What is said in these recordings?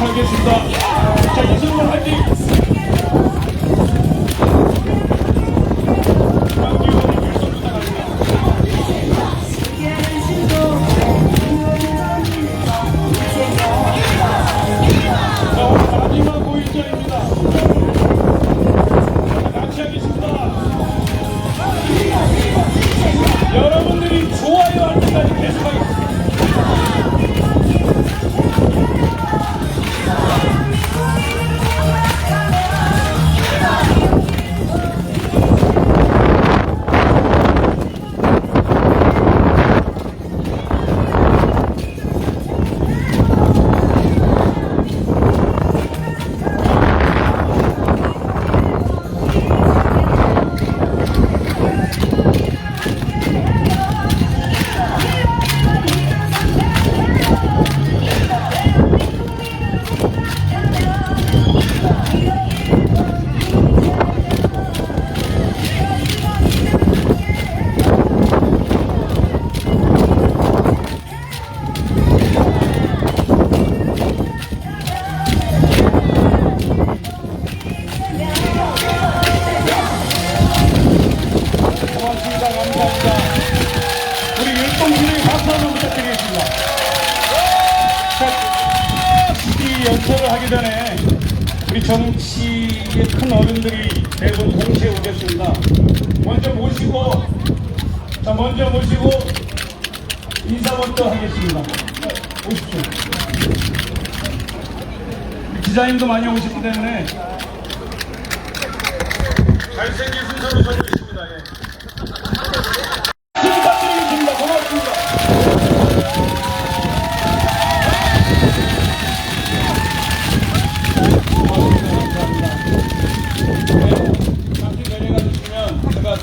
하겠습니다. 자, 이승훈 화이팅! 마지막 고일절입니다. 같이 하겠습니다. 여러분들이 좋아요 할 때까지 계속하겠습니다. 감사합니다. 우리 율동진의 박수 한번 부탁드리겠습니다. 자, CD 연설을 하기 전에 우리 정치의 큰 어른들이 대부분 동시에 오겠습니다. 먼저 모시고 인사 먼저 하겠습니다. 오십시오. 기자님도 많이 오셨기 때문에 잘생긴 순서로 적으겠습니다. 예. 부탁드리겠습니다. 고맙습니다. 네, 잠시 내려가 주시면 제가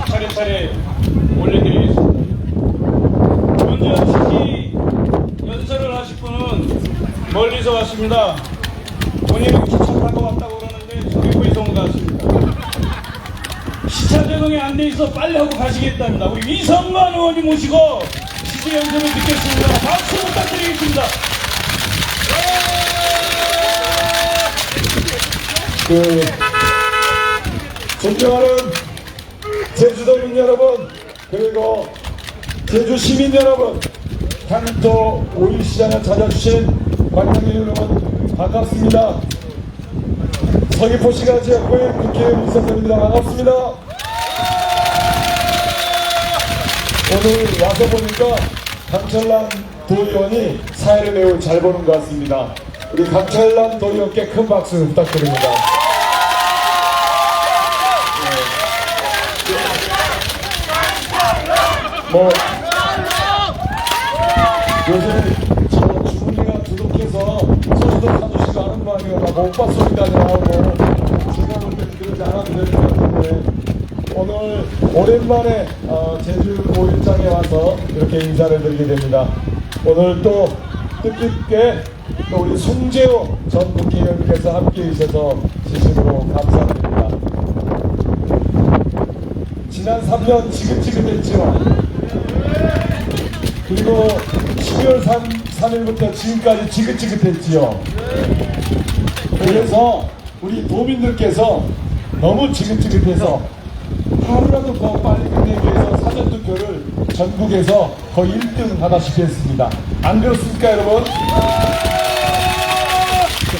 차례차례 올려드리겠습니다. 먼저 CD 연설을 하실 분은 멀리서 왔습니다. 본인은 기차 타고 왔다고 그러는데 서귀포에서 온 것 같습니다. 시차 적응이 안 돼 있어 빨리 하고 가시겠답니다. 우리 이성만 의원님 모시고 CD 연설을 듣겠습니다. 박수 부탁드리겠습니다. 존경하는 제주도민 여러분, 그리고 제주 시민 여러분, 향토 5일 시장을 찾아주신 관광객 여러분 반갑습니다. 서귀포시가 지역구의 국회의원 이성선입니다. 반갑습니다. 오늘 와서 보니까 강철남 도의원이 사회를 매우 잘 보는 것 같습니다. 우리 강철남 도의원께 큰 박수 부탁드립니다. 요새 저 주문이가 두둑해서 소주도 사주시고 하는 거 아니에요. 막 오빠 소리까지 나오고 주문을 그러지 않아도 될 것 같은데 오늘 오랜만에 제주 5일장에 와서 이렇게 인사를 드리게 됩니다. 오늘 또 뜻깊게 또 우리 송재호 전 국회의원께서 함께 해주셔서 진심으로 감사드립니다. 지난 3년 지긋지긋했죠. 그리고 12월 3일부터 지금까지 지긋지긋했지요. 그래서 우리 도민들께서 너무 지긋지긋해서 하루라도 더 빨리 끝내기 위해서 사전투표를 전국에서 거의 1등 하다시피 했습니다. 안 그렇습니까 여러분?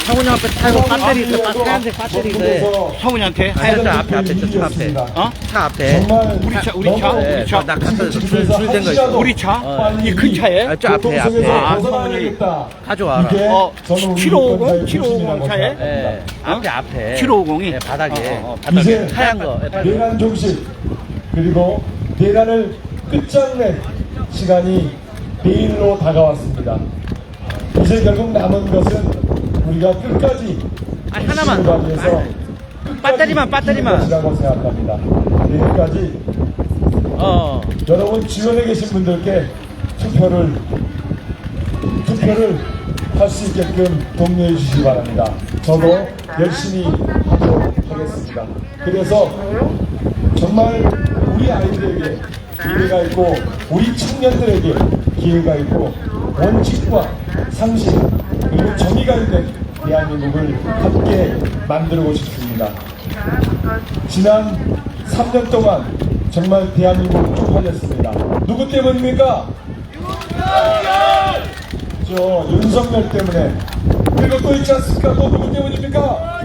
성훈이한테 타고 배터리 있어, 하얀색 배터리 있어. 성훈이한테 하얀색 앞에, 저쪽 앞에. 차 앞에. 우리 차? 나 갖다 줬어. 줄된 거 있어. 우리 차? 이 큰 차에? 저 앞에. 성훈이 가져와라. 7550? 7550 차에? 네. 앞에. 7550이? 바닥에. 이제 하얀 거. 내란 종식 그리고 내란을 끝장낸 시간이 내일로 다가왔습니다. 이제 결국 남은 것은 우리가 끝까지 하나만 위해서 배터리만 것이라고 생각합니다. 내일까지 여러분 주변에 계신 분들께 투표를 할 수 있게끔 독려해 주시기 바랍니다. 저도 열심히 하도록 하겠습니다. 그래서 정말 우리 아이들에게 기회가 있고 우리 청년들에게 기회가 있고 원칙과 상식 그리고 정의가 있는 대한민국을 함께 만들고 싶습니다. 지난 3년 동안 정말 대한민국 쪽팔렸습니다. 누구 때문입니까? 저 윤석열 때문에. 그리고 또 있지 않습니까? 또 누구 때문입니까?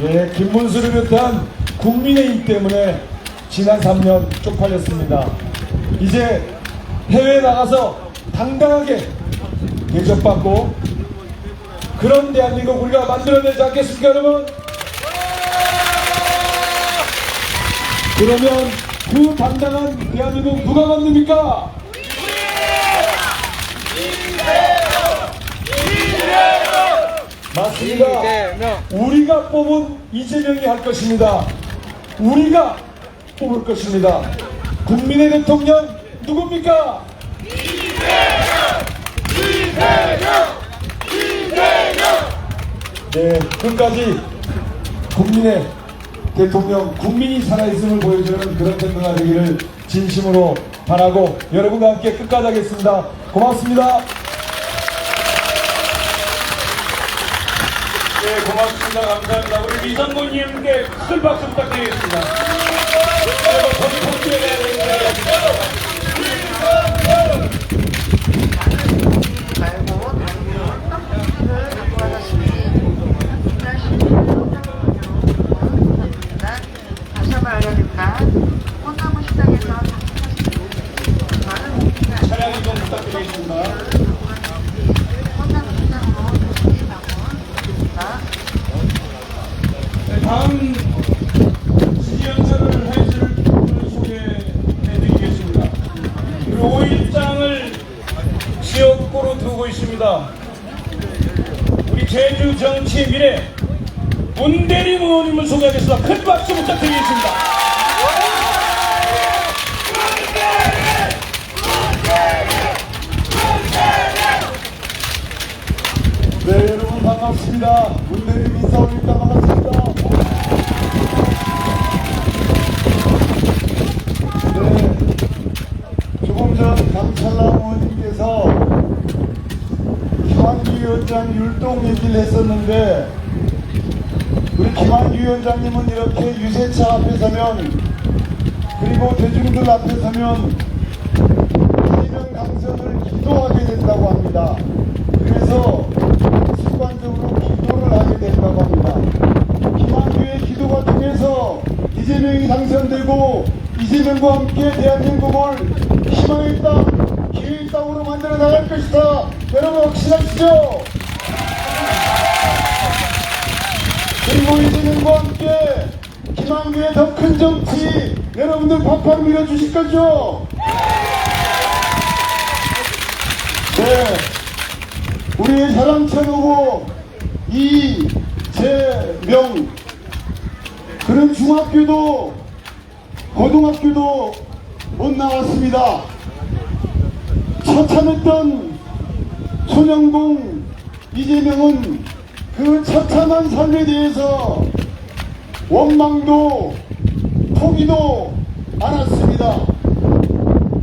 예, 김문수를 비롯한 국민의힘 때문에 지난 3년 쪽팔렸습니다. 이제 해외에 나가서 당당하게 대접받고 그런 대한민국 우리가 만들어내지 않겠습니까, 여러분? 그러면 그 당당한 대한민국 누가 만듭니까? 맞습니다. 우리가 뽑은 이재명이 할 것입니다. 우리가 뽑을 것입니다. 국민의 대통령 누굽니까? 네, 끝까지 국민의 대통령, 국민이 살아있음을 보여주는 그런 대통령이 되기를 진심으로 바라고 여러분과 함께 끝까지 하겠습니다. 고맙습니다. 네, 고맙습니다. 감사합니다. 우리 이상곤님께 큰 박수 부탁드리겠습니다. 그리고 전통주에 차량 이동 부탁드리겠습니다. 다음 지지연설을 해줄 분을 소개해드리겠습니다. 그리고 5일장을 지역구로 두고 있습니다. 우리 제주 정치의 미래 문대림 의원님을 소개하겠습니다. 큰 박수 부탁드리겠습니다. 네, 여러분 반갑습니다. 문대림 인사 올립니다. 반갑습니다. 네, 조금 전 강철남 의원님께서 김한규 위원장 율동 얘기를 했었는데 우리 김한규 위원장님은 이렇게 유세차 앞에 서면 그리고 대중들 앞에 서면 이재명 당선을 기도하게 된다고 합니다. 그래서 습관적으로 기도를 하게 된다고 합니다. 김한규의 기도가 통해서 이재명이 당선되고 이재명과 함께 대한민국을 희망의 땅, 기회의 땅으로 만들어 나갈 것이다. 여러분 확신하시죠? 그리고 이재명과 함께 김한규의 더 큰 정치 여러분들 팍팍 밀어주실 거죠? 네. 우리의 자랑천 후보 이재명, 그런 중학교도 고등학교도 못 나왔습니다. 처참했던 소년공 이재명은 그 처참한 삶에 대해서 원망도 포기도 않았습니다.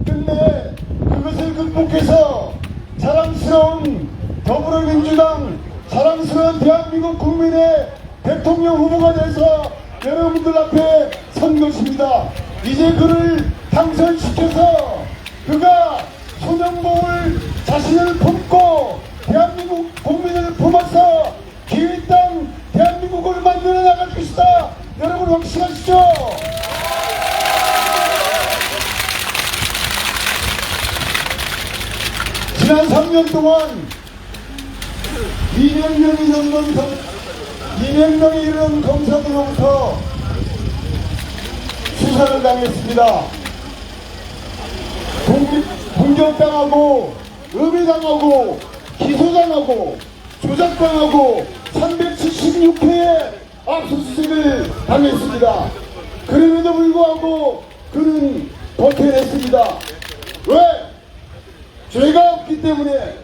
끝내 그것을 극복해서 자랑스러운 더불어민주당, 자랑스러운 대한민국 국민의 대통령 후보가 돼서 여러분들 앞에 선 것입니다. 이제 그를 당선시켜서 그가 소년봉을 자신을 품고 대한민국 국민을 품어서 기회 땅 대한민국을 만들어 나갈 것이다. 여러분 확신하시죠? 지난 3년 동안 200명이 이르는 검사들로부터 수사를 당했습니다. 공격당하고 음해당하고 기소당하고 조작당하고 376회의 압수수색을 당했습니다. 그럼에도 불구하고 그는 버텨냈습니다. 왜? 죄가 없기 때문에.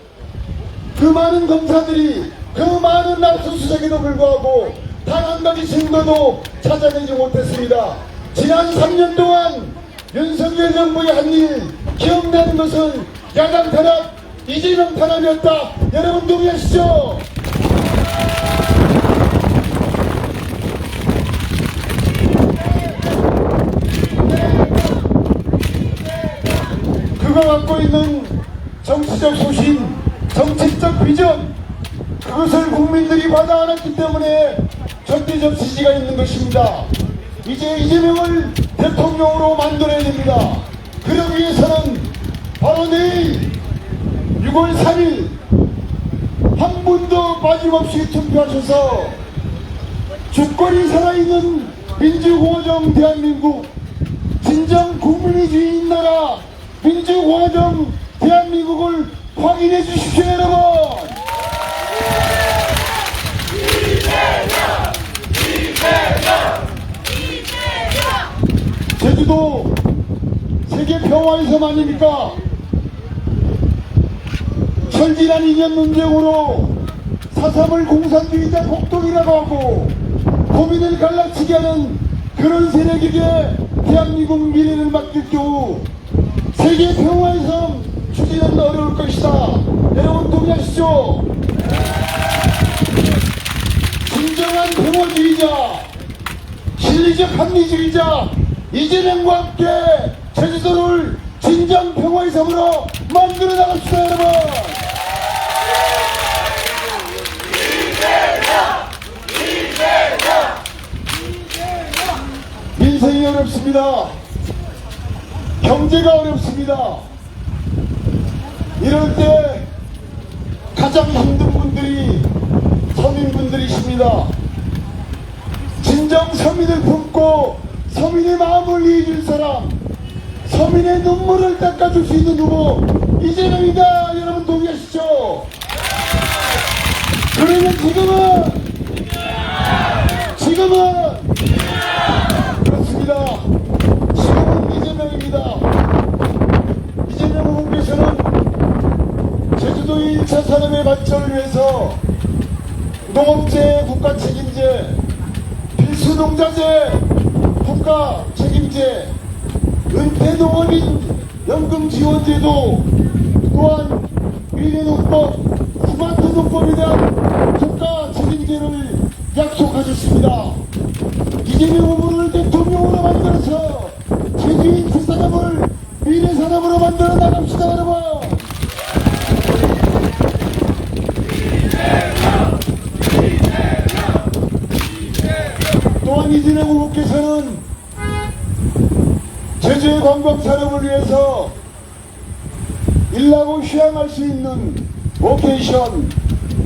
그 많은 검사들이 그 많은 압수수색에도 불구하고 단 한 가지 증거도 찾아내지 못했습니다. 지난 3년 동안 윤석열 정부의 한 일 기억나는 것은 야당 탄압, 이재명 탄압이었다. 여러분 동의하시죠? 그가 갖고 있는 정치적 소신, 정책적 비전, 그것을 국민들이 받아 안았기 때문에 절대적 지지가 있는 것입니다. 이제 이재명을 대통령으로 만들어야 됩니다. 그러기 위해서는 바로 내일 6월 3일 한 분도 빠짐없이 투표하셔서 주권이 살아있는 민주공화정 대한민국, 진정 국민의 주인인 나라 민주공화정 대한민국을 확인해 주십시오, 여러분. 제주도 세계 평화의 섬 아닙니까? 철진한 이념 논쟁으로 4.3을 공산주의자 폭동이라고 하고 고민을 갈라치게 하는 그런 세력에게 대한민국 미래를 맡길 경우 세계 평화의 섬 추진은 어려울 것이다. 여러분 동의하시죠? 진정한 평화주의자, 실리적 합리주의자 이재명과 함께 제주도를 진정 평화의 섬으로 만들어 나갑시다, 여러분. 민생이 어렵습니다. 경제가 어렵습니다. 이럴 때 가장 힘든 분들이 서민분들이십니다. 진정 서민을 품고 서민의 마음을 이해줄 사람, 서민의 눈물을 닦아줄 수 있는 후보 이재명이다. 여러분 동의하시죠? 그러면 지금은 그렇습니다. 지금은 이재명입니다. 이재명 후보께서는 제주도 1차 산업의 발전을 위해서 농업재 국가 책임제, 필수농자재 국가 책임제, 은퇴농업인 연금지원제도, 또한 미래농법, 스마트농법에 대한 국가 책임제를 약속하셨습니다. 이재명 후보를 대통령으로 만들어서 제주인 그 산업을 미래산업으로 만들어 나갑시다, 여러분. 또한 이재명 후보께서는 제주의 관광산업을 위해서 일하고 휴양할 수 있는 워케이션,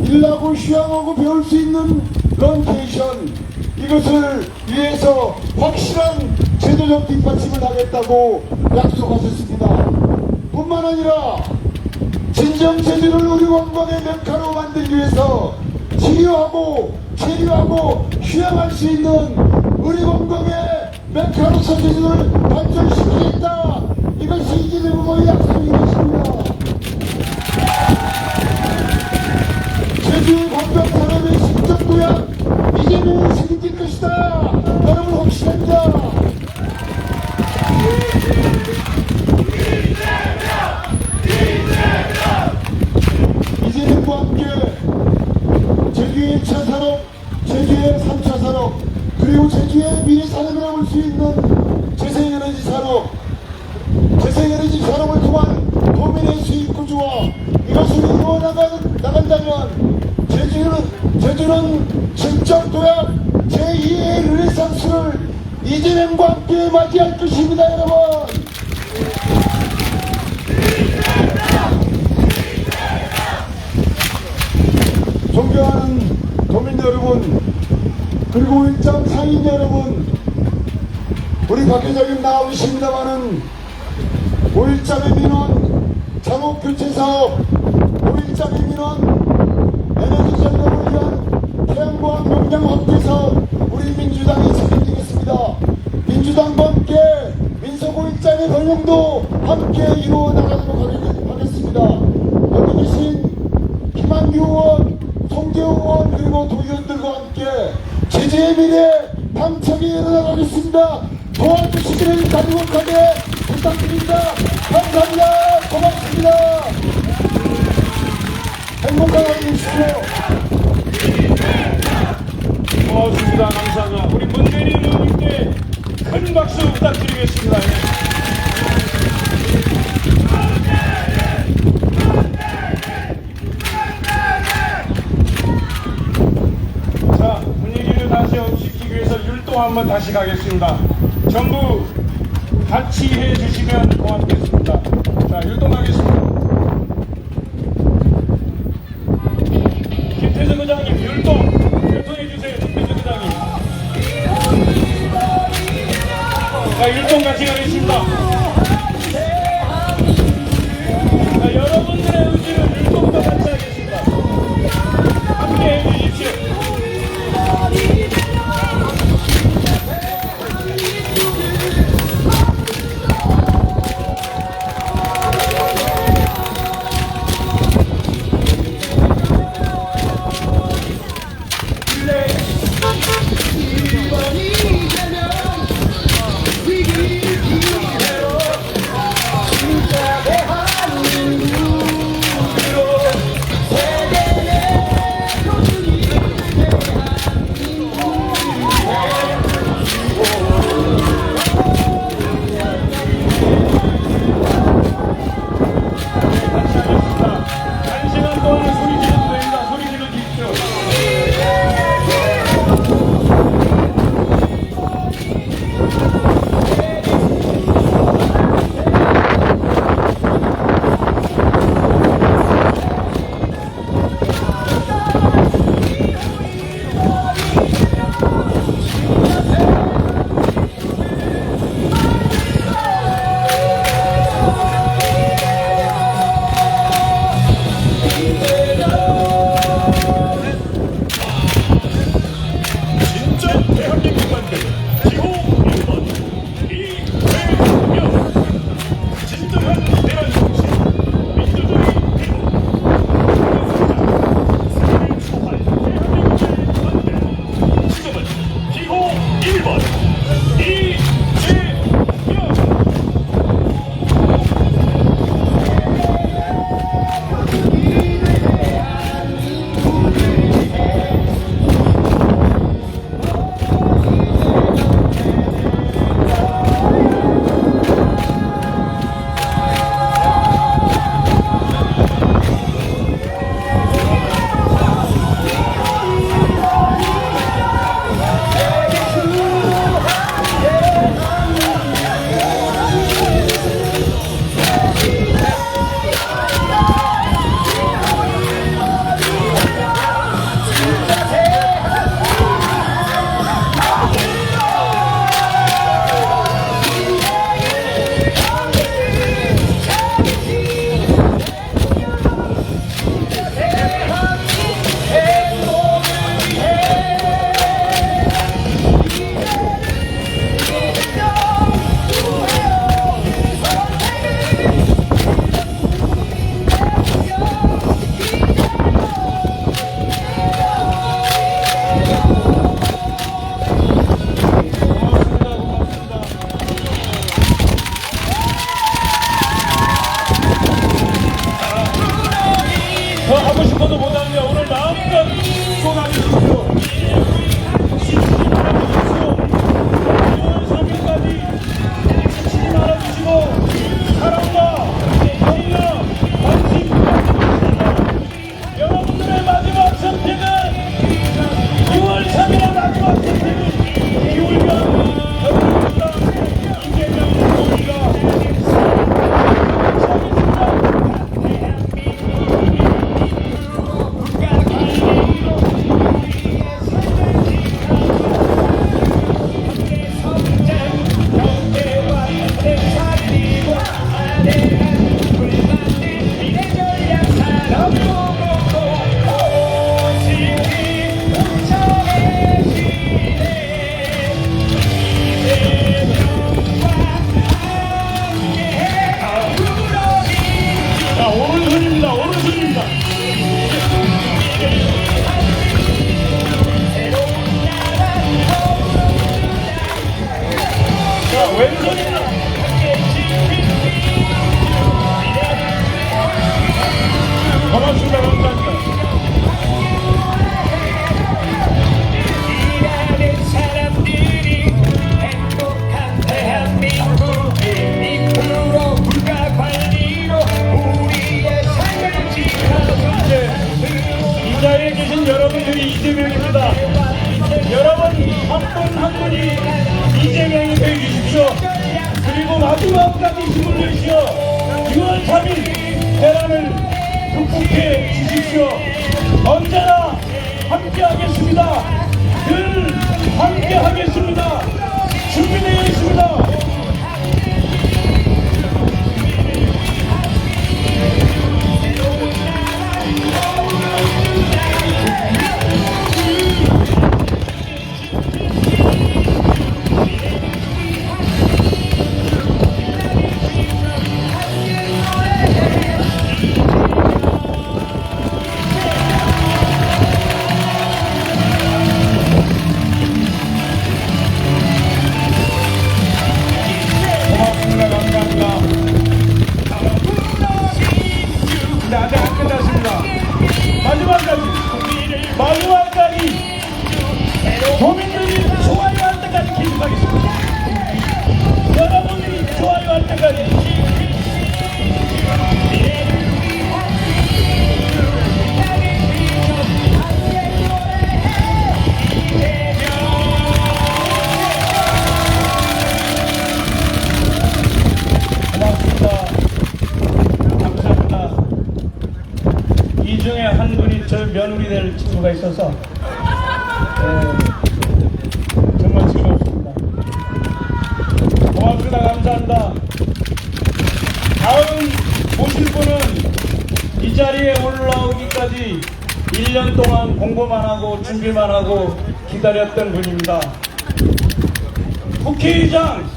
일하고 휴양하고 배울 수 있는 런케이션, 이것을 위해서 확실한 제도적 뒷받침을 하겠다고 약속하셨습니다. 뿐만 아니라 진정 제주를 우리 관광의 메카로 만들기 위해서 치료하고 체류하고 휴양할 수 있는 우리 관광의 메카로서 제주를 발전시키겠다. 이것이 이재명 후보의 약속인 것입니다. 제주의 관광산업의 신정도약 이재명이 책임질 것이다. 여러분 확신합니다. 이재명과 함께 제주의 1차 산업, 제주의 3차 산업, 그리고 제주의 미래 산업이라고 볼 수 있는 재생에너지 산업, 재생에너지 산업을 통한 도민의 수익 구조와 이것을 이루어 나간다면 제주는 실적 도약 제2의 르네상스를 이재명과 함께 맞이할 것입니다, 여러분. 존경하는 도민 여러분, 그리고 일장 상인 여러분, 우리 박 회장님 나오십니다마는 5.18의 민원, 창업교체사업, 5.18의 민원, 에너지 전력을 위한 태양광 용량 확대사업, 우리 민주당이 책임지겠습니다. 민주당과 함께 민속 5.18의 번영도 함께 이루어 나가도록 하겠습니다. 여기 계신 김한규 의원, 송재호 의원, 그리고 도의원들과 함께 제주의 미래 당차게 일어나가겠습니다. 도와주시기를 간곡하게 부탁드립니다. 감사합니다. 고맙습니다. 행복한 하루 되십시오. 고맙습니다. 감사합니다. 우리 문대리 의원님께 큰 박수 부탁드리겠습니다. 자, 분위기를 다시 업시키기 위해서 율동 한번 다시 가겠습니다. 전부 같이 해주시면 고맙겠습니다. 자, 율동 가겠습니다. 김태정 의장님, 율동해주세요. 김태정 의장님. 자, 율동 같이 가겠습니다. 자, 여러분들의 의지를 율동도 같이 하겠습니다. 함께 해주십시오. 더 하고 싶어도 못하는데 오늘 마음껏 쏟아주십시오. 지치지 말아주십시오. 2월 3일까지 지치지 말아주시고 사랑과 정의와 관심 부탁드립니다. 여러분들의 마지막 선택은 6월 3일의 마지막 선택은 기울견 더불어민주당 이재명 후보가 차겠습니다. 끝까지 힘을 내시어 6월 3일 대란을 극복해 주십시오. 언제나 함께하겠습니다. 늘 함께하겠습니다. 준비되어 있습니다. 고맙습니다. 감사합니다. 근데 아직 안 끝났습니다. 마지막까지 도민들이 좋아요할 때까지 계속하겠습니다. 여러분들이 좋아요할 때까지. 고맙습니다. 감사합니다. 이 중에 한 분이 저 며느리 될 친구가 있어서 정말 즐겁습니다. 고맙습니다. 감사합니다. 다음 모실 분은 이 자리에 올라오기까지 1년 동안 공부만 하고 준비만 하고 기다렸던 분입니다. 국회의장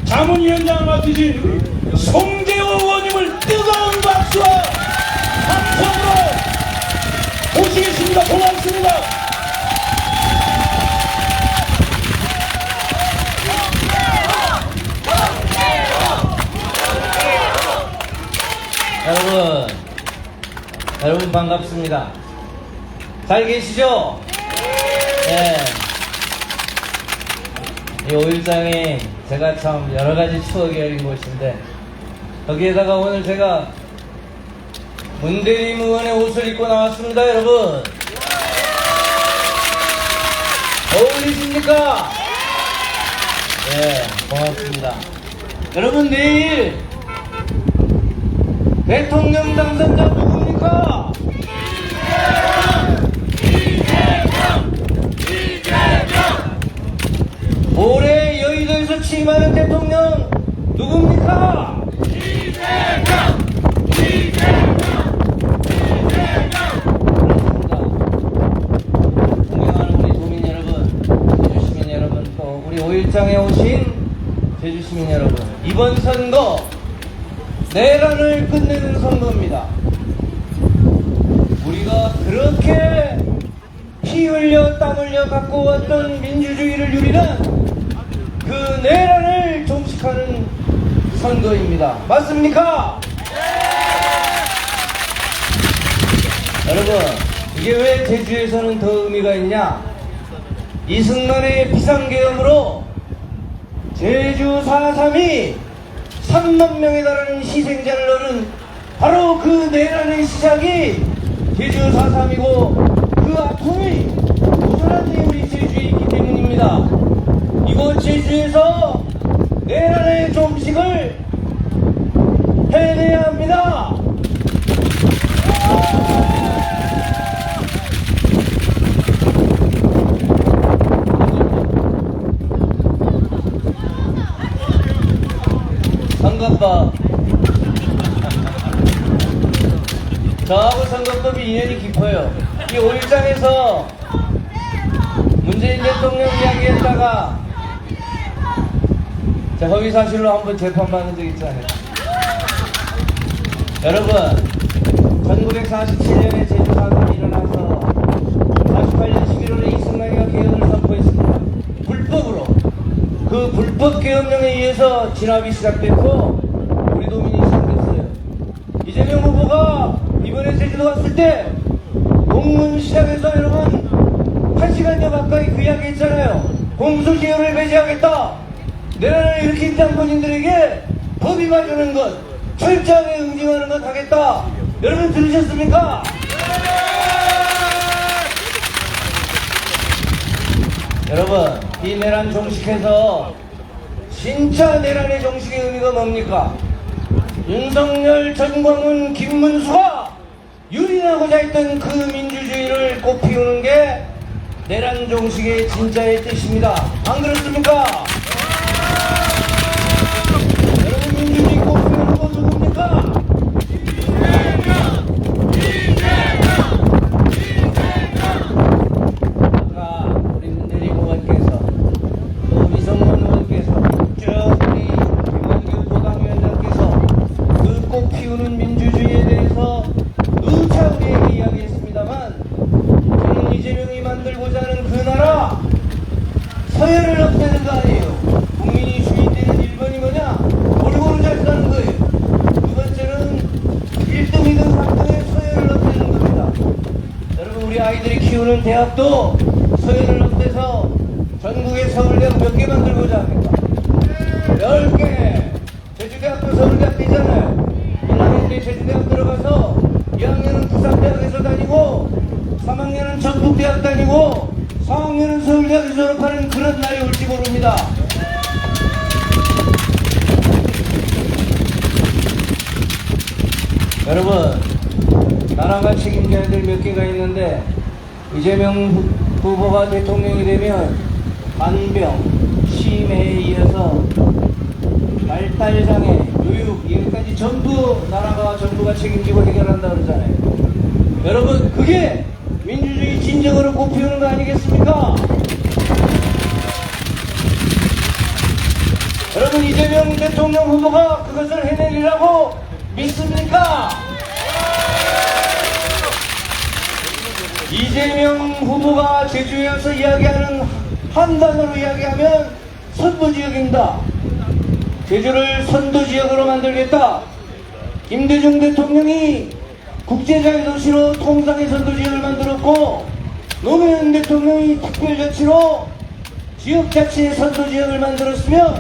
자문위원장을 맡으신 송재호 의원님을 뜨거운 박수와 함성으로 모시겠습니다. 고맙습니다. 여러분 반갑습니다. 잘 계시죠? 네. 이 5일장이 제가 참 여러가지 추억이 어린 곳인데, 거기에다가 오늘 제가 문대림 의원의 옷을 입고 나왔습니다. 여러분 어울리십니까? 네, 고맙습니다. 여러분, 내일 대통령 당선자 누굽니까? 올해 여의도에서 취임하는 대통령 누굽니까? 존경하는 우리 도민 여러분, 제주 시민 여러분, 또 우리 5일장에 오신 제주 시민 여러분, 이번 선거 내란을 끝내는 선거입니다. 우리가 그렇게 피 흘려 땀 흘려 갖고 왔던 민주주의를 누리는 그 내란을 종식하는 선거입니다. 맞습니까? 여러분, 이게 왜 제주에서는 더 의미가 있냐? 이승만의 비상계엄으로 제주 4.3이 3만 명에 달하는 희생자를 얻은 바로 그 내란의 시작이 제주 4.3이고, 그 아픔이 고스란히 우리 제주에 있기 때문입니다. 이곳 제주에서 내란의 종식을 해내야 합니다. 선거법, 저하고 선거법이 인연이 깊어요. 이 5일장에서 문재인 대통령 이야기했다가 허위사실로 한번 재판받은 적 있잖아요. 여러분, 1947년에 제주 4.3이 일어나서 48년 11월에 이승만이가 계엄을 선포했습니다. 불법으로. 그 불법 계엄령에 의해서 진압이 시작됐고 우리 도민이 시작됐어요. 이재명 후보가 이번에 제주도 갔을 때 공문 시작해서 여러분 8시간여 가까이 그 이야기 했잖아요. 공소시효를 배제하겠다. 내란을 일으킨 장본인들에게 법이 맞추는 것, 철저하게 응징하는 것 하겠다. 여러분 들으셨습니까? 여러분, 이 내란 종식해서 진짜 내란의 정식의 의미가 뭡니까? 윤석열, 전광훈, 김문수가 유린하고자 했던 그 민주주의를 꽃피우는 게 내란 정식의 진짜의 뜻입니다. 안 그렇습니까? 여러분, 민주주의 꽃피우는 거 누굽니까? 아까 우리 문대리 의원께서 또 위성문 의원께서 쭉 우리 김원규 도당위원장께서 그 꽃피우는 민주주의에 대해서 누차 우리에게 이야기했습니다만, 저는 이재명이 만들고자 하는 그 나라 서열을 없애는 거 아니에요. 국민이 주인되는 1번이 뭐냐? 골고루 잘 사는 거예요. 두 번째는 1등이든 3등의 서열을 없애는 겁니다. 여러분, 우리 아이들이 키우는 대학도 서열을 없애서 전국의 서울대학 몇 개 만들고자 합니까? 10개. 제주대학도 서울대학이잖아요. 1학년 때 제주대학 들어가서 2학년은 부산대학에서 다니고 3학년은 전북대학 다니고 4학년은 서울대학에서 졸업하는 그런 날이 올지 모릅니다. 여러분, 나라가 책임져야 될 몇 개가 있는데, 이재명 후보가 대통령이 되면 간병, 치매에 이어서 발달장애, 교육, 이것까지 전부 나라가 정부가 책임지고 해결한다 그러잖아요. 여러분, 그게 민주주의 진정으로 꽃피우는 거 아니겠습니까? 여러분, 이재명 대통령 후보가 그것을 해내리라고 믿습니까? 이재명 후보가 제주에 와서 이야기하는 한 단어로 이야기하면 선도지역입니다. 제주를 선도지역으로 만들겠다. 김대중 대통령이 국제자유도시로 통상의 선도지역을 만들었고, 노무현 대통령이 특별자치로 지역자치의 선도지역을 만들었으면,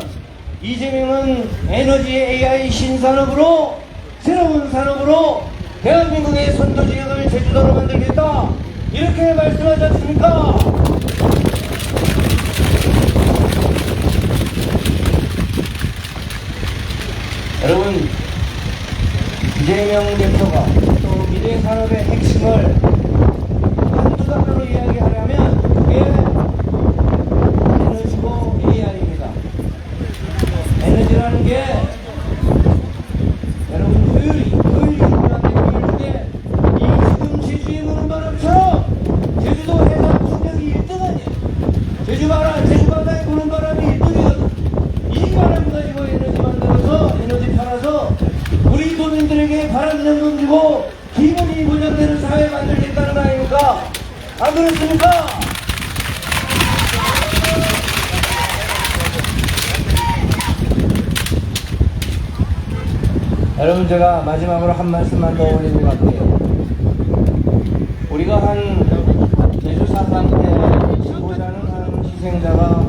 이재명은 에너지 AI 신산업으로, 새로운 산업으로 대한민국의 선도지역을 제주도로 만들겠다, 이렇게 말씀하지 않습니까? 여러분, 이재명 대표가 또 미래 산업의 핵심을 한두 단어로 이야기하려면 그게 에너지고 AI입니다. 에너지라는 게 여러분 효율이 중요한데, 효율 중에 이 지금 제주에 부는 바람처럼 제주도 해상 풍력이 1등 아니에요. 제주 바다에 부는 바람이 1등이거든. 이 바람 가지고 에너지 만들어서, 에너지 팔아서 우리 도민들에게 바람연금 주고 기본이 보장되는 사회 만들겠다는 거 아닙니까? 안 그렇습니까? 여러분, 제가 마지막으로 한 말씀만 더 올리고 갈게요. 우리가 한 제주 4.3 때 지고자는 한 희생자가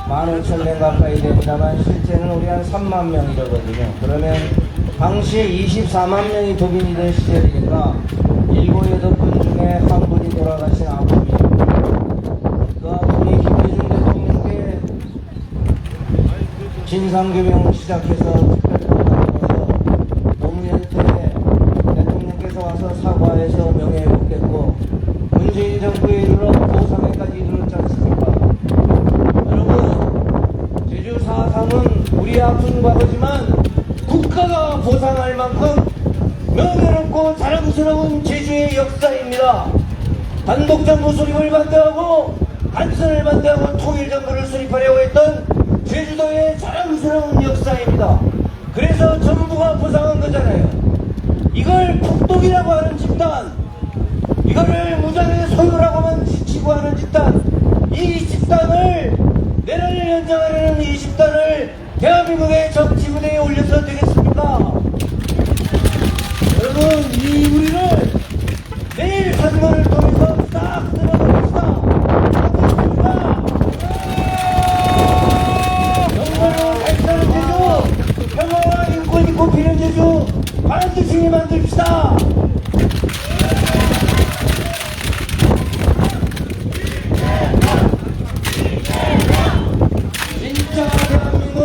15,000명 가까이 됩니다만, 실제는 우리 한 3만 명이거든요. 그러면 당시에 24만 명이 도민이던 시절이니까 7, 8분 중에 한 분이 돌아가신 아픔이에요. 그 아픔이 김대중 대통령께 진상규명을 시작해서 노무현 때 대통령께서 와서 사과해서 명예회복했고, 문재인 정부에 이르러 보상에까지 이르렀지 않습니까? 여러분, 제주 4.3은 우리 아픈 과거지만 국가가 보상할 만큼 명예롭고 자랑스러운 제주의 역사입니다. 단독정부 수립을 반대하고 한선을 반대하고 통일정부를 수립하려고 했던 제주도의 자랑스러운 역사입니다. 그래서 정부가 보상한 거잖아요. 이걸 폭동이라고 하는 집단, 이거를 무장의 소유라고만 지치고 하는 집단, 이 집단을, 내란을 연장하려는 이 집단을 대한민국의 정치 무대에 올려서 되겠습니까? 여러분, 이 우리를 내일 선거를 통해서 싹 쓸어버립시다. 어떻습니까? 정말로 발전한 제주, 평화와 인권이 꽃피는 제주, 반드시 만듭시다. 진짜 대한민국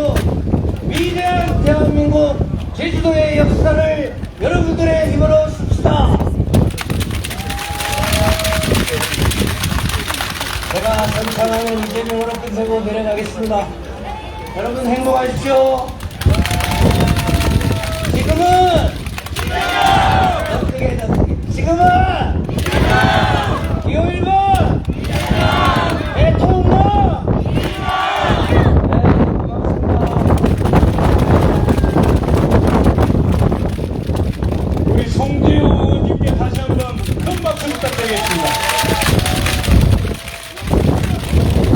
선창하는 이재명으로 끝내고 내려가겠습니다. 여러분 행복하십시오. 지금은 지금은 기호 1번 대통령. 우리 송재호 의원님께 다시 한번 큰 박수 부탁드리겠습니다.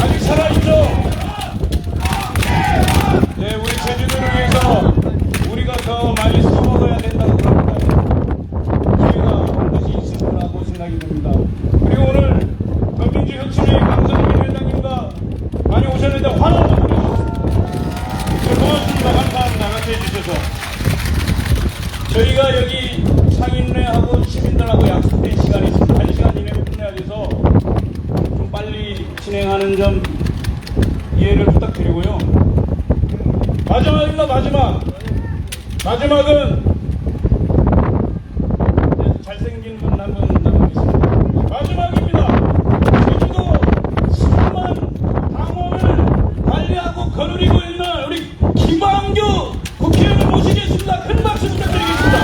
아직 살아있죠? 네, 우리 제주도를 위해서 우리가 더 많이 써먹어야 된다고 그럽니다. 우리가 반드시 있을 거라고 생각이 듭니다. 그리고 오늘 더민주혁신의 강성민 회장님과 많이 오셨는데 환호도 보내주셨습니다. 고맙습니다. 감사합니다. 같이 해주셔서. 저희가 여기 상인회하고 시민들하고 약속된 시간이 있습니다. 1시간 이내로 끝내야 돼서 좀 빨리 진행하는 점 이해를 부탁드리고요. 마지막입니다. 마지막은 잘생긴 분 한 분 남아있습니다. 마지막입니다. 제주도 10만 당원을 관리하고 거느리고 있는 우리 김한규 국회의원을 모시겠습니다. 큰 박수 부탁드리겠습니다.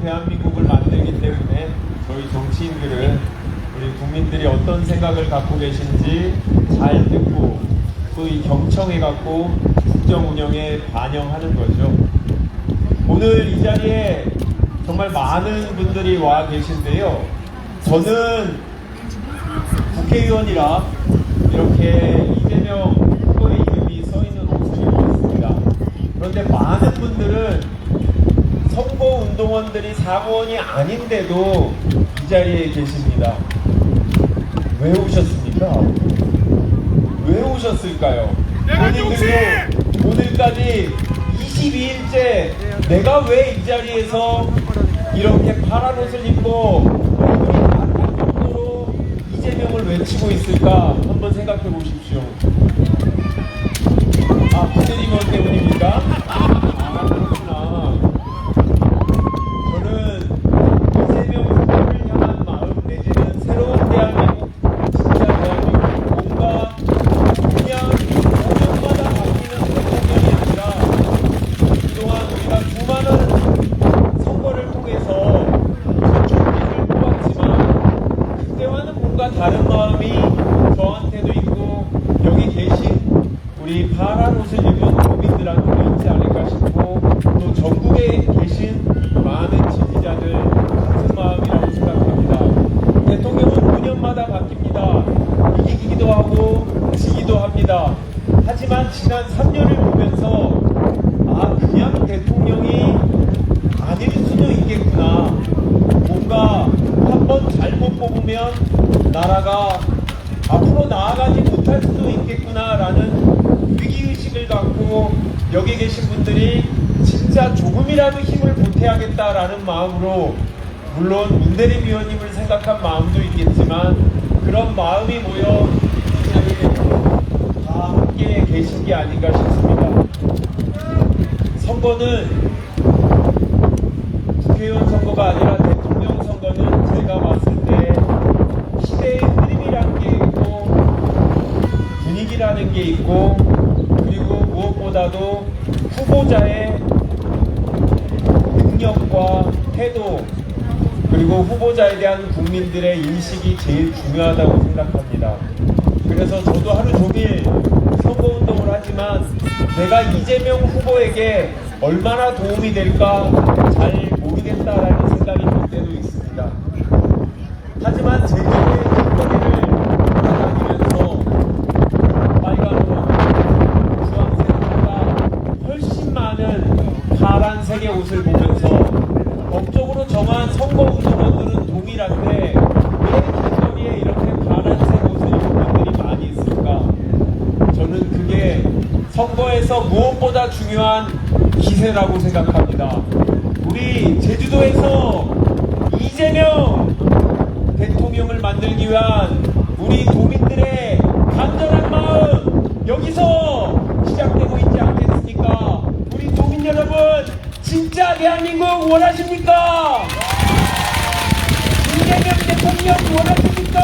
대한민국을 만들기 때문에 저희 정치인들은 우리 국민들이 어떤 생각을 갖고 계신지 잘 듣고 또 이 경청해 갖고 국정 운영에 반영하는 거죠. 오늘 이 자리에 정말 많은 분들이 와 계신데요. 저는 국회의원이라 이렇게 이재명 후보의 이름이 써 있는 옷을 입고 있습니다. 그런데 많은 분들은 선거운동원들이 사무원이 아닌데도 이 자리에 계십니다. 왜 오셨습니까? 왜 오셨을까요? 본인들도 오늘까지 22일째 내가 왜 이 자리에서 이렇게 파란 옷을 입고 얼굴이 나타날 정도로 이재명을 외치고 있을까 한번 생각해 보십시오. 아, 부대리원 때문입니까? 아, 그렇구나. 저는 이재명 후보를 향한 마음 내지는 새로운 대한민국, 진짜 대한민국, 뭔가 그냥 5년마다 바뀌는 대통령이 아니라 그동안 우리가 수많은 선거를 통해서 정치인을 뽑았지만 그때와는 뭔가 다른 마음이 저한테도 있고 여기 계신 우리 파란 옷을 입은 국민들한테도 있지 않을까 싶고 또 전국에 계신 많은 지지자들 같은 마음이라고 생각합니다. 대통령은 5년마다 바뀝니다. 이기기도 하고 지기도 합니다. 하지만 지난 3년을 보면서 아, 그냥 대통령이 아닐 수도 있겠구나. 뭔가 한번 잘못 뽑으면 나라가 앞으로 나아가지 못할 수도 있겠구나라는 위기의식을 갖고 여기 계신 분들이 진짜 조금이라도 힘을 보태야겠다라는 마음으로 물론 문대림 위원님을 생각한 마음도 있겠지만 그런 마음이 모여 이 자리에 다 함께 계신 게 아닌가 싶습니다. 선거는 국회의원 선거가 아니라 대통령 선거는 제가 봤을 때 시대의 흐름이라는 게 있고 분위기라는 게 있고 그리고 무엇보다도 후보자의 능력과 태도 그리고 후보자에 대한 국민들의 인식이 제일 중요하다고 생각합니다. 그래서 저도 하루 종일 선거운동을 하지만 내가 이재명 후보에게 얼마나 도움이 될까 잘 모르겠다라는 생각이 들 때도 있습니다. 하지만 제주도의 길거리를 나가면서 빨간옷, 주황색보다 훨씬 많은 파란색의 옷을 보면서 법적으로 정한 선거운동원들은 기세라고 생각합니다. 우리 제주도에서 이재명 대통령을 만들기 위한 우리 도민들의 간절한 마음 여기서 시작되고 있지 않겠습니까? 우리 도민 여러분, 진짜 대한민국 원하십니까? 이재명 대통령 원하십니까?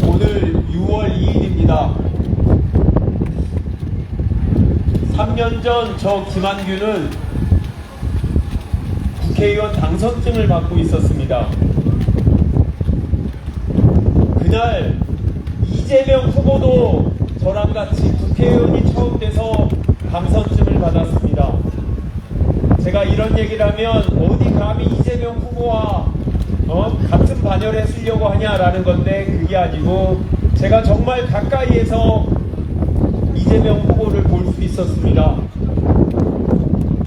오늘 6월 2일입니다. 3년 전 저 김한규는 국회의원 당선증을 받고 있었습니다. 그날 이재명 후보도 저랑 같이 국회의원이 처음 돼서 당선증을 받았습니다. 제가 이런 얘기를 하면 어디 감히 이재명 후보와 같은 반열에 쓰려고 하냐라는 건데 그게 아니고 제가 정말 가까이에서 이재명 후보를 볼 수 있었습니다.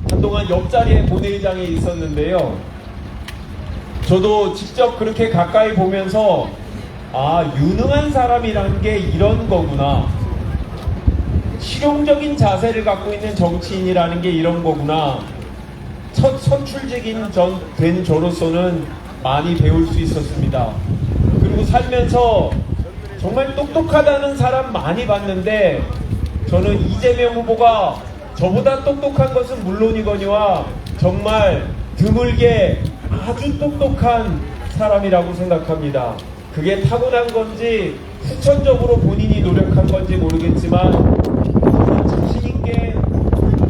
한동안 옆자리에 본회의장에 있었는데요. 저도 직접 그렇게 가까이 보면서 유능한 사람이란 게 이런 거구나. 실용적인 자세를 갖고 있는 정치인이라는 게 이런 거구나. 첫 선출직인 된 저로서는 많이 배울 수 있었습니다. 그리고 살면서 정말 똑똑하다는 사람 많이 봤는데 저는 이재명 후보가 저보다 똑똑한 것은 물론이거니와 정말 드물게 아주 똑똑한 사람이라고 생각합니다. 그게 타고난 건지 후천적으로 본인이 노력한 건지 모르겠지만 자신 있게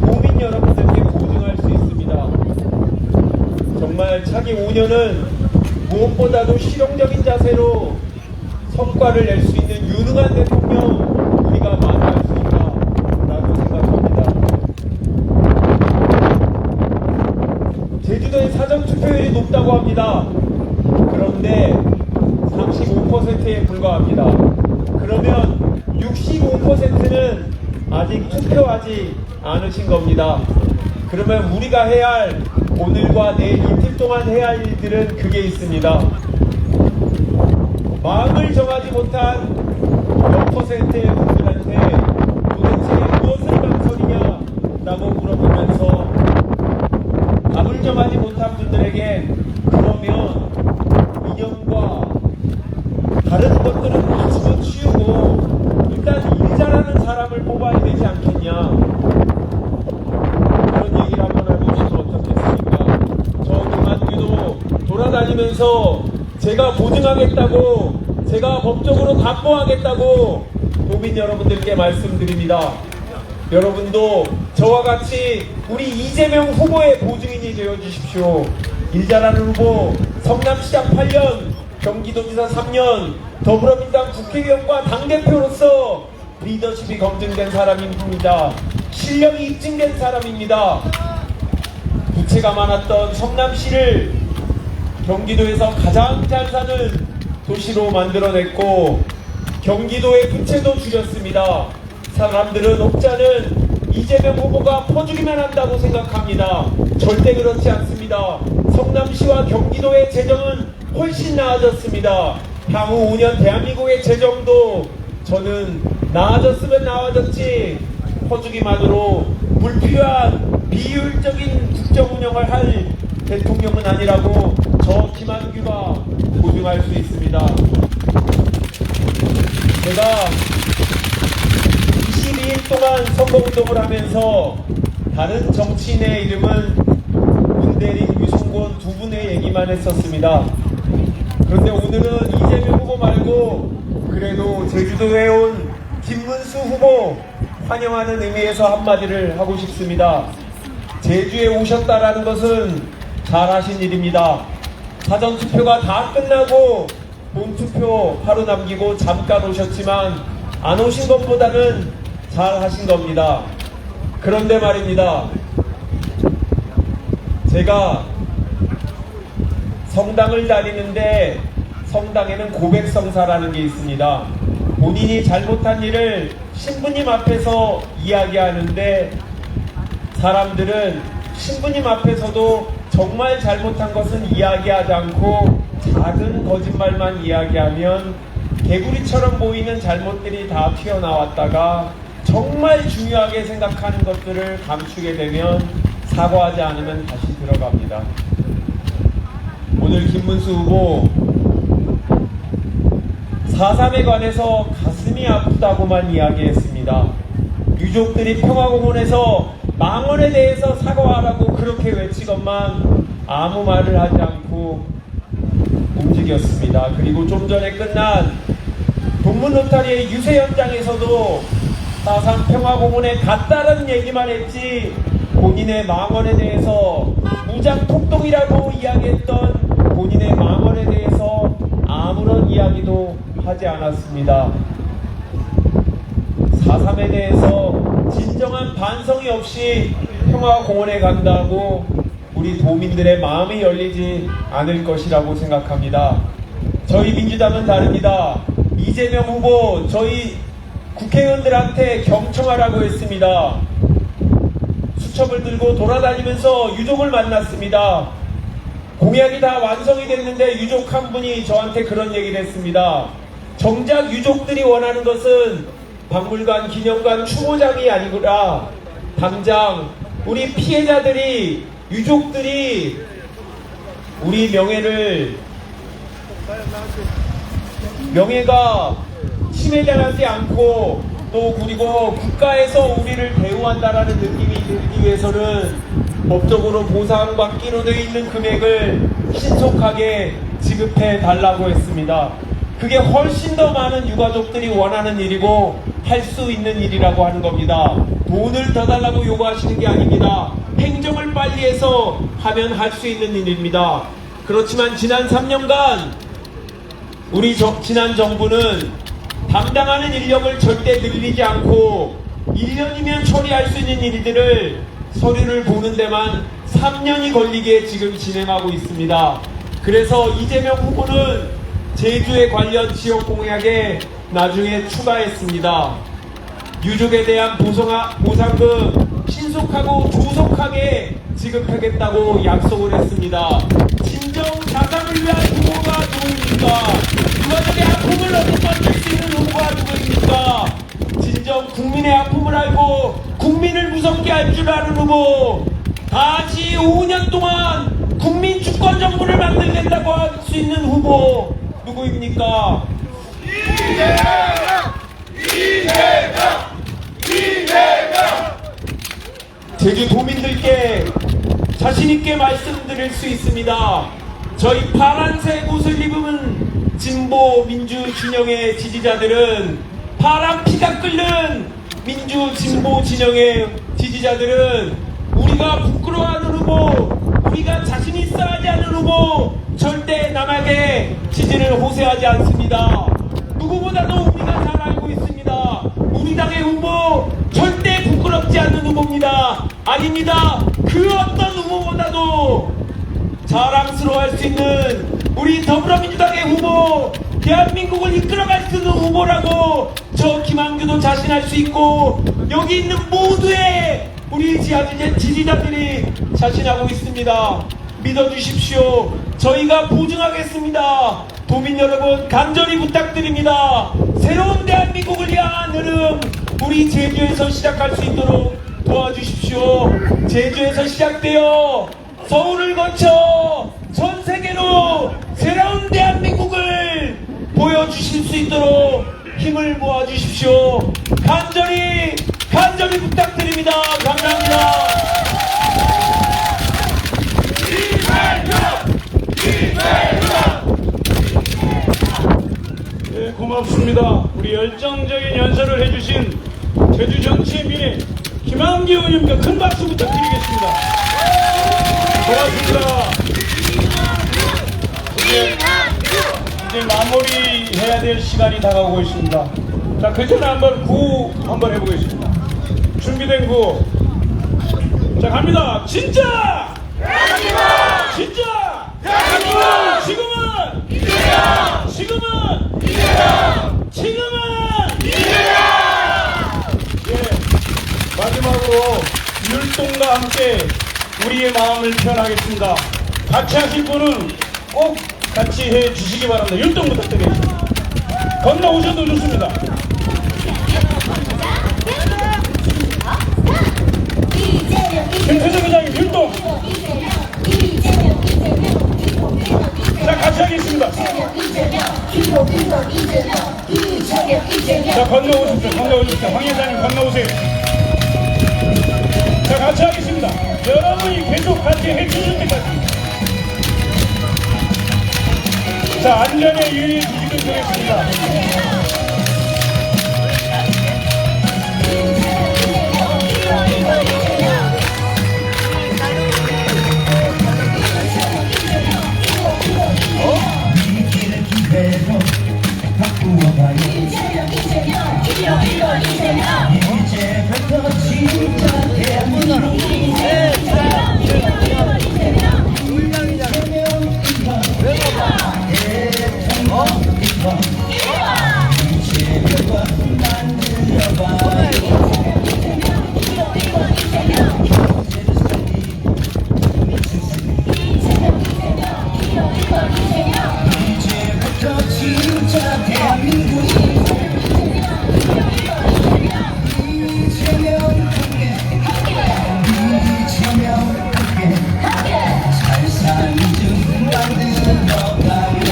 도민 여러분들께 보증할 수 있습니다. 정말 차기 5년은 무엇보다도 실용적인 자세로 성과를 낼 수 있는 유능한 대통령 우리가 만날 수 있다라고 생각합니다. 제주도의 사전투표율이 높다고 합니다. 그런데 35%에 불과합니다. 그러면 65%는 아직 투표하지 않으신 겁니다. 그러면 우리가 해야 할 오늘과 내일 이틀 동안 해야 할 일들은 그게 있습니다. 마음을 정하지 못한 몇 퍼센트의 분들한테 도대체 무엇을 망설이냐라고 물어보면서 답을 정하지 못한 분들에게 그러면 이념과 다른 것들은 다 집어치우고 일단 일 잘하는 사람을 뽑아야 되지 않겠냐, 그런 얘기를 한번 해보시면 어떻겠습니까? 저 김한규도 돌아다니면서 제가 보증하겠다고, 제가 법적으로 담보하겠다고 도민 여러분들께 말씀드립니다. 여러분도 저와 같이 우리 이재명 후보의 보증인이 되어주십시오. 일 잘하는 후보, 성남시장 8년, 경기도지사 3년, 더불어민주당 국회의원과 당대표로서 리더십이 검증된 사람입니다. 실력이 입증된 사람입니다. 부채가 많았던 성남시를 경기도에서 가장 잘 사는 도시로 만들어냈고 경기도의 부채도 줄였습니다. 사람들은 옥자는 이재명 후보가 퍼주기만 한다고 생각합니다. 절대 그렇지 않습니다. 성남시와 경기도의 재정은 훨씬 나아졌습니다. 향후 5년 대한민국의 재정도 저는 나아졌으면 나아졌지 퍼주기만으로 불필요한 비효율적인 국정 운영을 할 대통령은 아니라고 저 김한규가 보증할 수 있습니다. 제가 22일 동안 선거운동을 하면서 다른 정치인의 이름은 문대리, 유승곤 두 분의 얘기만 했었습니다. 그런데 오늘은 이재명 후보 말고 그래도 제주도에 온 김문수 후보 환영하는 의미에서 한마디를 하고 싶습니다. 제주에 오셨다라는 것은 잘하신 일입니다. 사전투표가 다 끝나고 본투표 하루 남기고 잠깐 오셨지만 안 오신 것보다는 잘하신 겁니다. 그런데 말입니다. 제가 성당을 다니는데 성당에는 고백성사라는 게 있습니다. 본인이 잘못한 일을 신부님 앞에서 이야기하는데 사람들은 신부님 앞에서도 정말 잘못한 것은 이야기하지 않고 작은 거짓말만 이야기하면 개구리처럼 보이는 잘못들이 다 튀어나왔다가 정말 중요하게 생각하는 것들을 감추게 되면 사과하지 않으면 다시 들어갑니다. 오늘 김문수 후보 4.3에 관해서 가슴이 아프다고만 이야기했습니다. 유족들이 평화공원에서 망언에 대해서 사과하라고 그렇게 외치건만 아무 말을 하지 않고 움직였습니다. 그리고 좀 전에 끝난 동문 로타리의 유세 현장에서도 4.3 평화공원에 갔다는 얘기만 했지 본인의 망언에 대해서 무장 폭동이라고 이야기했던 본인의 망언에 대해서 아무런 이야기도 하지 않았습니다. 4.3에 대해서 진정한 반성이 없이 평화공원에 간다고 우리 도민들의 마음이 열리지 않을 것이라고 생각합니다. 저희 민주당은 다릅니다. 이재명 후보 저희 국회의원들한테 경청하라고 했습니다. 수첩을 들고 돌아다니면서 유족을 만났습니다. 공약이 다 완성이 됐는데 유족 한 분이 저한테 그런 얘기를 했습니다. 정작 유족들이 원하는 것은 박물관, 기념관, 추모장이 아니구나. 당장 우리 피해자들이, 유족들이 우리 명예가 침해당하지 않고 또 그리고 국가에서 우리를 대우한다라는 느낌이 들기 위해서는 법적으로 보상받기로 되어 있는 금액을 신속하게 지급해 달라고 했습니다. 그게 훨씬 더 많은 유가족들이 원하는 일이고 할 수 있는 일이라고 하는 겁니다. 돈을 더 달라고 요구하시는 게 아닙니다. 행정을 빨리 해서 하면 할 수 있는 일입니다. 그렇지만 지난 3년간 우리 지난 정부는 담당하는 인력을 절대 늘리지 않고 1년이면 처리할 수 있는 일들을 서류를 보는 데만 3년이 걸리게 지금 진행하고 있습니다. 그래서 이재명 후보는 제주에 관련 지역 공약에 나중에 추가했습니다. 유족에 대한 보상금 신속하고 조속하게 지급하겠다고 약속을 했습니다. 진정 자산을 위한 후보가 누구입니까? 유가족의 아픔을 얻어받을 수 있는 후보가 누구입니까? 진정 국민의 아픔을 알고 국민을 무섭게 할 줄 아는 후보, 다시 5년 동안 국민 주권 정부를 만들겠다고 할 수 있는 후보 누구입니까? 제주 도민들께 자신있게 말씀드릴 수 있습니다. 저희 파란색 옷을 입은 진보 민주 진영의 지지자들은, 파란 피가 끓는 민주 진보 진영의 지지자들은 우리가 부끄러워하는 후보, 우리가 자신 있어 하지 않는 후보 절대 남에게 지지를 호소하지 않습니다. 누구보다도 우리가 잘 알고 있습니다. 우리 당의 후보 절대 부끄럽지 않는 후보입니다. 아닙니다. 그 어떤 후보보다도 자랑스러워할 수 있는 우리 더불어민주당의 후보, 대한민국을 이끌어갈 수 있는 후보라고 저 김한규도 자신할 수 있고 여기 있는 모두의 우리 지지자들이 자신하고 있습니다. 믿어주십시오. 저희가 보증하겠습니다. 도민 여러분 간절히 부탁드립니다. 새로운 대한민국을 위한 흐름 우리 제주에서 시작할 수 있도록 도와주십시오. 제주에서 시작되어 서울을 거쳐 전 세계로 새로운 대한민국을 보여주실 수 있도록 힘을 모아주십시오. 간절히 부탁드립니다. 감사합니다. 네, 고맙습니다. 우리 열정적인 연설을 해주신 제주 정치의 미래 김한기 의원님께 큰 박수 부탁드리겠습니다. 고맙습니다. 이제 마무리해야 될 시간이 다가오고 있습니다. 자, 그 전에 한번 구호 한번 해보겠습니다. 준비된 구호. 자, 갑니다. 진짜! 대한민국! 진짜! 대한민국! 지금은! 이재명! 지금은! 이재명! 지금은! 이재명! 예, 마지막으로 율동과 함께 우리의 마음을 표현하겠습니다. 같이 하실 분은 꼭 같이 해 주시기 바랍니다. 율동 부탁드리겠습니다. 건너오셔도 좋습니다. 김태정 회장님 율동. 자, 같이 하겠습니다. 자, 건너오십시오. 건너오십시오. 황 회장님 건너오세요. 자, 같이 하겠습니다. 여러분이 계속 같이 해주실 때까지. 자, 안전에 유의해 주시길 바라겠습니다.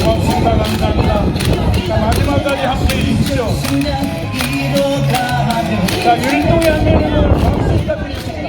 고맙습니다. 감사합니다. 자, 마지막까지 함께 해주십시오. 자, 율동의 안내를 박수 부탁드리겠습니다.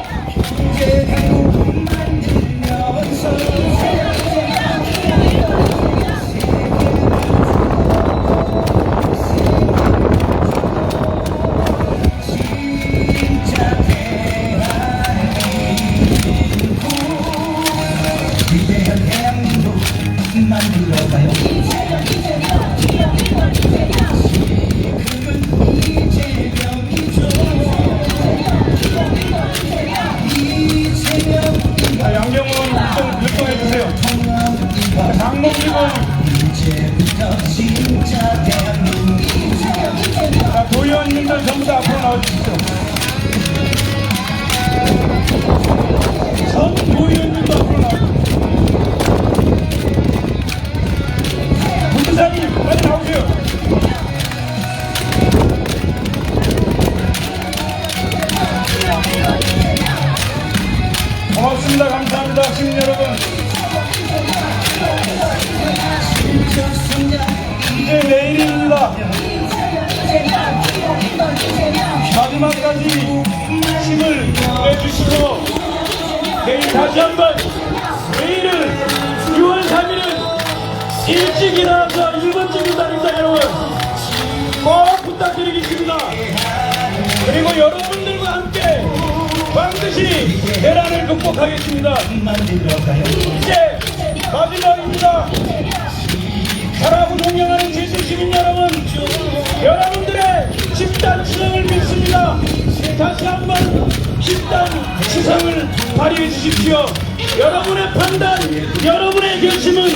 자, 양경원 율동해주세요. 자, 장목님은 자, 도의원님들 전부 다 앞으로 나와주십시오. 전 도의원님도 앞으로 나와주십시오. 문사님 빨리 나오세요. 고맙습니다. 감사합니다. 시민 여러분. 이제 내일입니다. 마지막까지 힘을 내주시고 내일 다시 한번 내일은 6월 3일은 일찍 일어나서 1번째 유단입니다. 여러분 꼭 부탁드리겠습니다. 그리고 여러분들과 함께 반드시 대란을 극복하겠습니다. 이제 마지막입니다. 사랑하고 존경하는 제주 시민 여러분, 여러분들의 집단 지성을 믿습니다. 다시 한번 집단 지성을 발휘해 주십시오. 여러분의 판단, 여러분의 결심은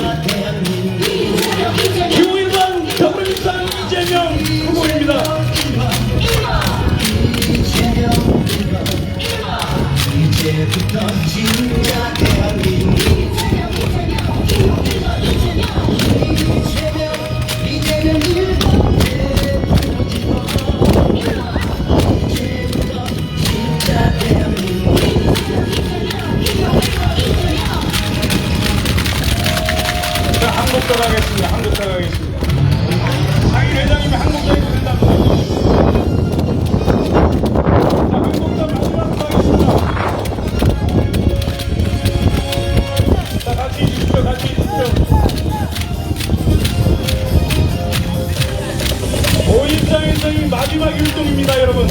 기호 1번 더불어민주당 이재명 후보입니다. 이제부터 진짜 대한민국 자, 한국도 가겠습니다. 한국도 가겠습니다. 상인 회장님이 한국도 해도 된다고. 자, 한국도 마지막으로 가겠습니다. 자, 같이 해주십시오. 같이 해주십시오. 오일장에서의 마지막 율동입니다, 여러분.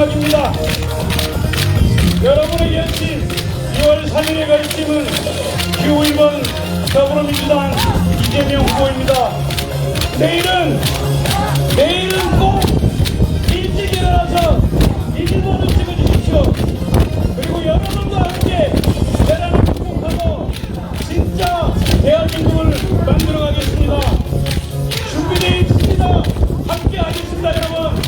마지막입니다. 여러분의 열심 2월 3일의 결심은 기호 1번 더불어민주당 이재명 후보입니다. 내일은 꼭 일찍 일어나서 일본을 찍어주십시오. 그리고 여러분과 함께 대란을 극복하고 진짜 대한민국을 만들어가겠습니다. 준비되어 있습니다. 함께 하겠습니다. 여러분,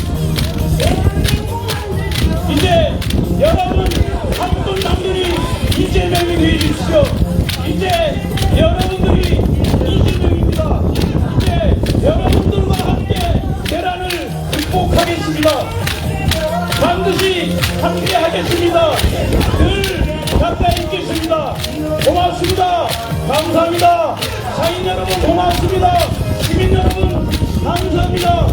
이제 여러분 한 분 한 분이 이재명이 되어주십시오. 이제 여러분들이 이재명입니다. 이제 여러분들과 함께 대란을 극복하겠습니다. 반드시 함께 하겠습니다. 늘 가까이 있겠습니다. 고맙습니다. 감사합니다. 사인 여러분 고맙습니다. 시민 여러분 감사합니다.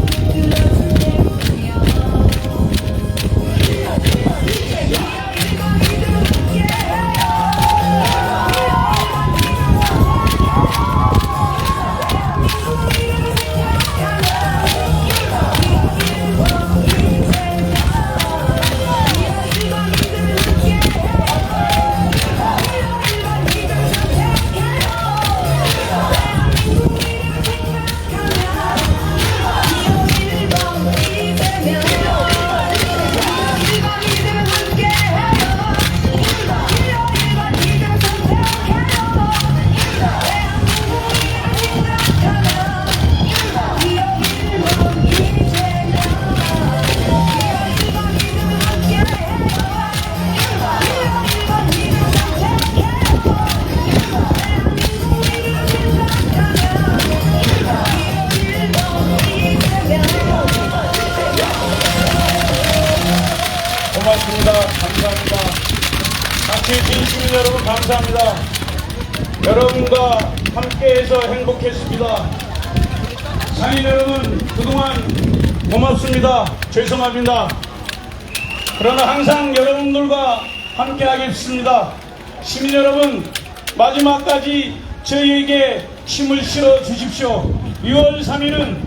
고맙습니다. 감사합니다. 같이 해주신 시민 여러분 감사합니다. 여러분과 함께해서 행복했습니다. 사인 여러분 그동안 고맙습니다. 죄송합니다. 그러나 항상 여러분들과 함께하겠습니다. 시민 여러분 마지막까지 저희에게 힘을 실어 주십시오. 6월 3일은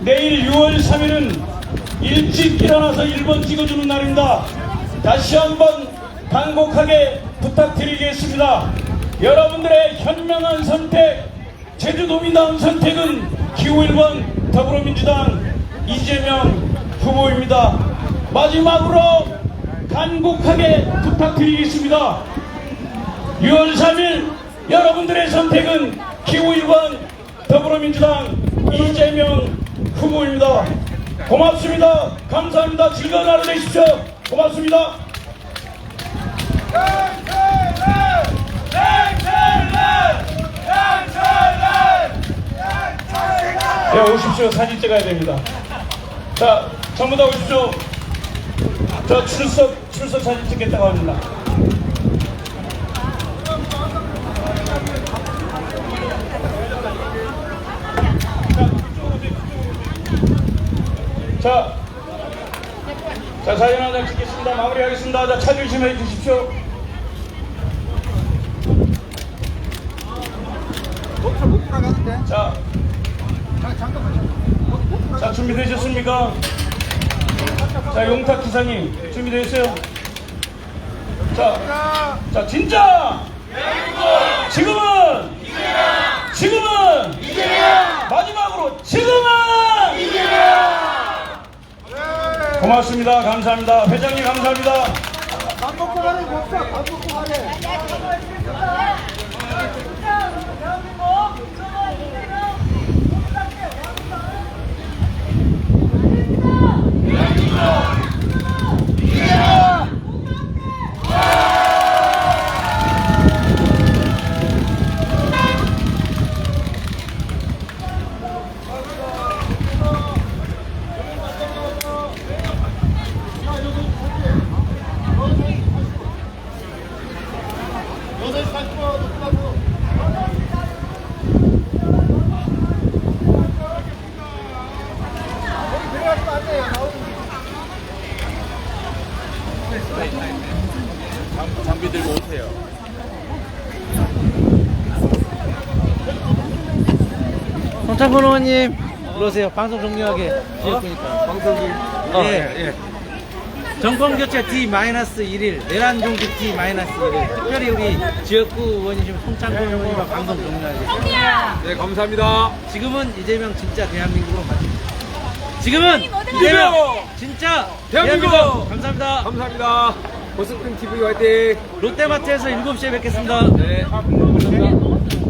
내일 6월 3일은 일찍 일어나서 1번 찍어주는 날입니다. 다시 한번 간곡하게 부탁드리겠습니다. 여러분들의 현명한 선택, 제주도민다운 선택은 기호 1번 더불어민주당 이재명 후보입니다. 마지막으로 간곡하게 부탁드리겠습니다. 6월 3일 여러분들의 선택은 기호 1번 더불어민주당 이재명 후보입니다. 고맙습니다. 감사합니다. 즐거운 하루 되십시오. 고맙습니다. 네, 오십시오. 사진 찍어야 됩니다. 자, 전부 다 오십시오. 저 출석 사진 찍겠다고 합니다. 자, 사진 한 장 찍겠습니다. 마무리하겠습니다. 자, 차 조심해 주십시오. 자, 준비되셨습니까? 자, 용탁 기사님 준비되셨어요? 자, 진짜! 지금은! 마지막으로 지금은! 고맙습니다. 감사합니다. 회장님 감사합니다. 밥 먹고 가래, 밥 먹고 가래. 장비 들고 오세요. 송창근 의원님, 들어오세요. 방송 종료하게. 방송 좀. 예. 정권 교체 D-1일, 내란 종식 D-1일. 특별히 우리 지역구 의원이신 송창근 의원님과 방송 종료하겠습니다. 네, 감사합니다. 지금은 이재명 진짜 대한민국으로 맞습니다. 지금은 이재명 진짜 대한민국. 감사합니다. 감사합니다. 버스킹 TV 화이팅! 롯데마트에서 7시에 뵙겠습니다. 네. 감사합니다.